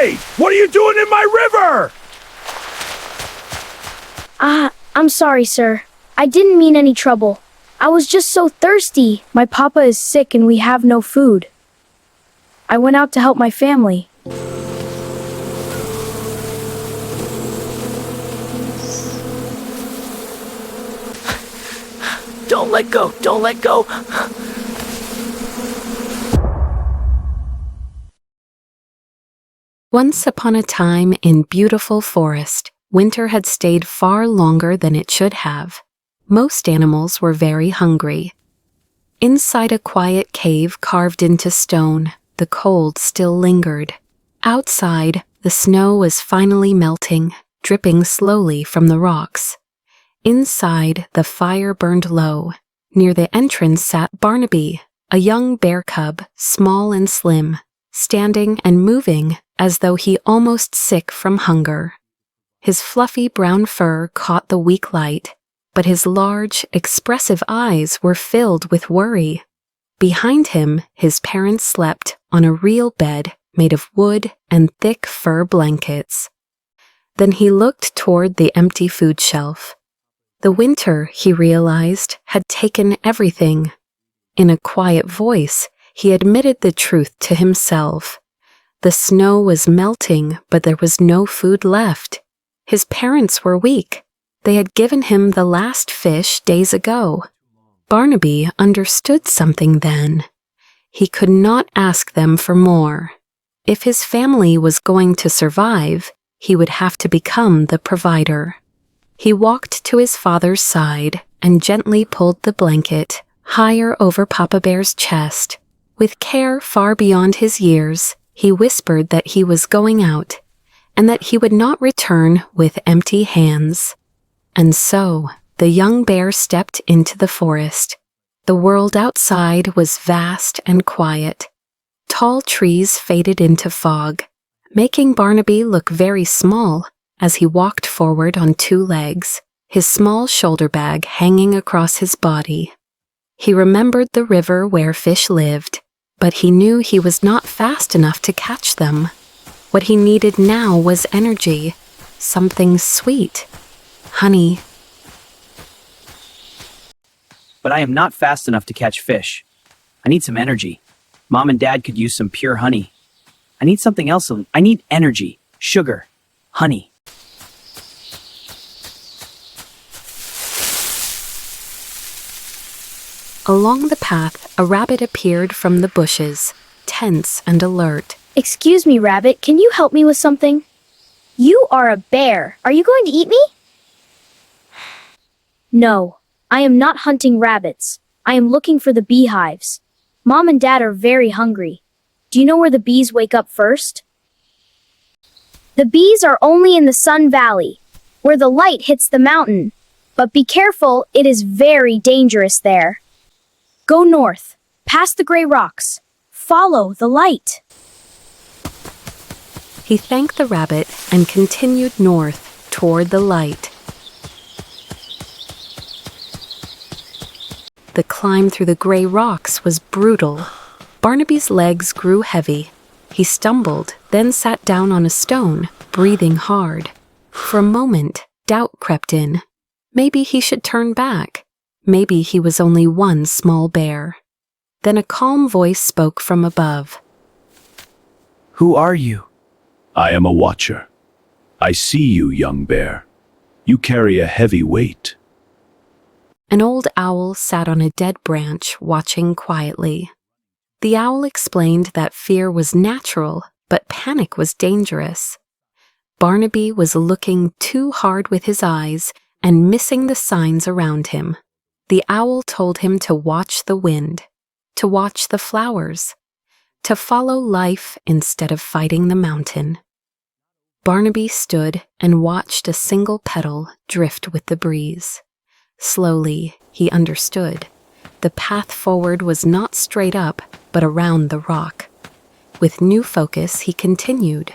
Hey, what are you doing in my river? I'm sorry, sir. I didn't mean any trouble. I was just so thirsty. My papa is sick and we have no food. I went out to help my family. Don't let go, don't let go. Once upon a time in beautiful forest, winter had stayed far longer than it should have. Most animals were very hungry. Inside a quiet cave carved into stone, the cold still lingered. Outside, the snow was finally melting, dripping slowly from the rocks. Inside, the fire burned low. Near the entrance sat Barnaby, a young bear cub, small and slim, standing and moving as though he almost sick from hunger. His fluffy brown fur caught the weak light, but his large, expressive eyes were filled with worry. Behind him, his parents slept on a real bed made of wood and thick fur blankets. Then he looked toward the empty food shelf. The winter, he realized, had taken everything. In a quiet voice, he admitted the truth to himself. The snow was melting, but there was no food left. His parents were weak. They had given him the last fish days ago. Barnaby understood something then. He could not ask them for more. If his family was going to survive, he would have to become the provider. He walked to his father's side and gently pulled the blanket higher over Papa Bear's chest. With care far beyond his years, he whispered that he was going out, and that he would not return with empty hands. And so, the young bear stepped into the forest. The world outside was vast and quiet. Tall trees faded into fog, making Barnaby look very small as he walked forward on two legs, his small shoulder bag hanging across his body. He remembered the river where fish lived, but he knew he was not fast enough to catch them. What he needed now was energy, something sweet, honey. But I am not fast enough to catch fish. I need some energy. Mom and Dad could use some pure honey. I need something else. I need energy, sugar, honey. Along the path, a rabbit appeared from the bushes, tense and alert. Excuse me, Rabbit, can you help me with something? You are a bear. Are you going to eat me? No, I am not hunting rabbits. I am looking for the beehives. Mom and Dad are very hungry. Do you know where the bees wake up first? The bees are only in the Sun Valley, where the light hits the mountain. But be careful, it is very dangerous there. Go north, past the gray rocks. Follow the light. He thanked the rabbit and continued north toward the light. The climb through the gray rocks was brutal. Barnaby's legs grew heavy. He stumbled, then sat down on a stone, breathing hard. For a moment, doubt crept in. Maybe he should turn back. Maybe he was only one small bear. Then a calm voice spoke from above. Who are you? I am a watcher. I see you, young bear. You carry a heavy weight. An old owl sat on a dead branch, watching quietly. The owl explained that fear was natural, but panic was dangerous. Barnaby was looking too hard with his eyes and missing the signs around him. The owl told him to watch the wind, to watch the flowers, to follow life instead of fighting the mountain. Barnaby stood and watched a single petal drift with the breeze. Slowly, he understood. The path forward was not straight up, but around the rock. With new focus, he continued.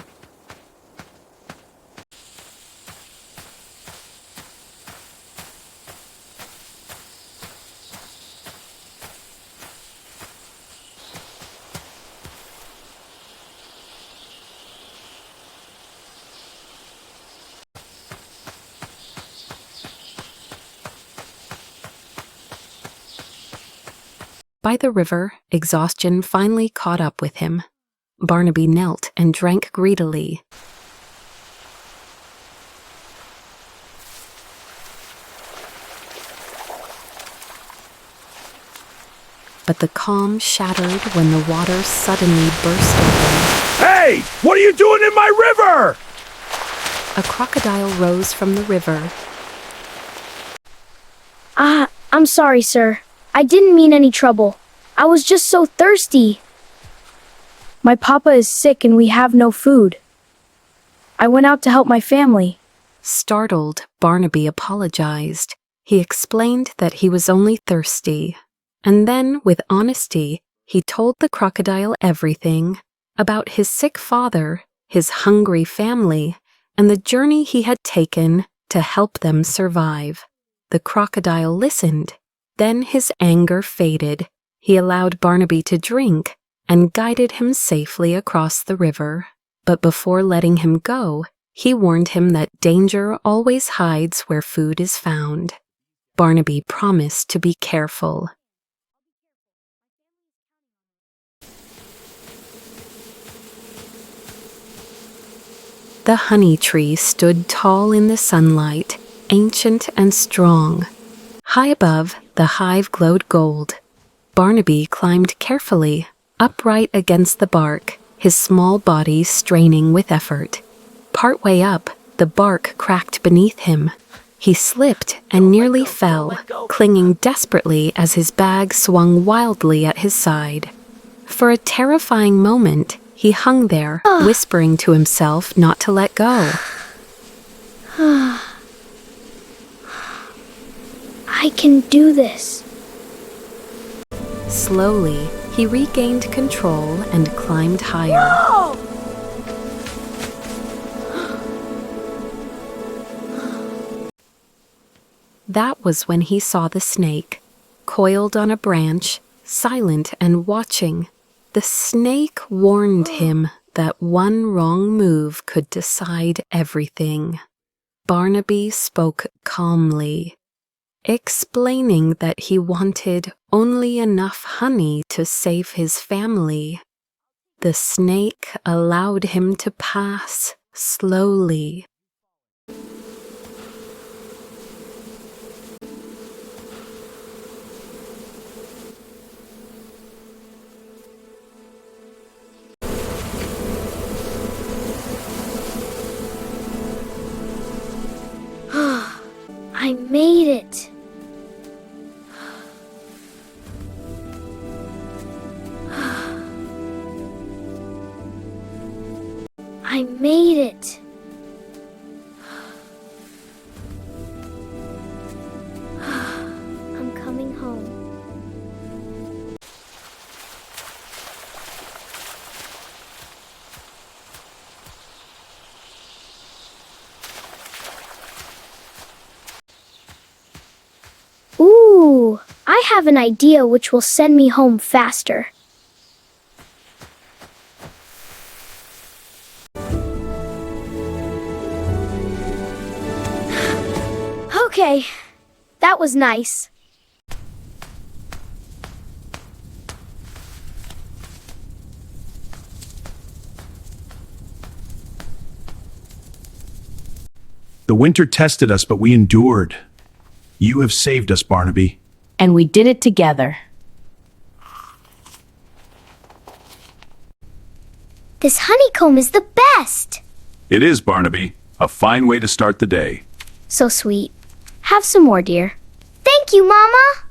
By the river, exhaustion finally caught up with him. Barnaby knelt and drank greedily. But the calm shattered when the water suddenly burst open. Hey! What are you doing in my river? A crocodile rose from the river. I'm sorry, sir. I didn't mean any trouble. I was just so thirsty. My papa is sick and we have no food. I went out to help my family. Startled, Barnaby apologized. He explained that he was only thirsty. And then, with honesty, he told the crocodile everything about his sick father, his hungry family, and the journey he had taken to help them survive. The crocodile listened. Then his anger faded. He allowed Barnaby to drink and guided him safely across the river. But before letting him go, he warned him that danger always hides where food is found. Barnaby promised to be careful. The honey tree stood tall in the sunlight, ancient and strong. High above, the hive glowed gold. Barnaby climbed carefully, upright against the bark, his small body straining with effort. Partway up, the bark cracked beneath him. He slipped and nearly fell, clinging desperately as his bag swung wildly at his side. For a terrifying moment, he hung there, whispering to himself not to let go. I can do this. Slowly, he regained control and climbed higher. That was when he saw the snake, coiled on a branch, silent and watching. The snake warned him that one wrong move could decide everything. Barnaby spoke calmly, explaining that he wanted only enough honey to save his family. The snake allowed him to pass slowly. I made it. I made it. I'm coming home. Ooh, I have an idea which will send me home faster. Okay, that was nice. The winter tested us, but we endured. You have saved us, Barnaby. And we did it together. This honeycomb is the best. It is, Barnaby. A fine way to start the day. So sweet. Have some more, dear. Thank you, Mama.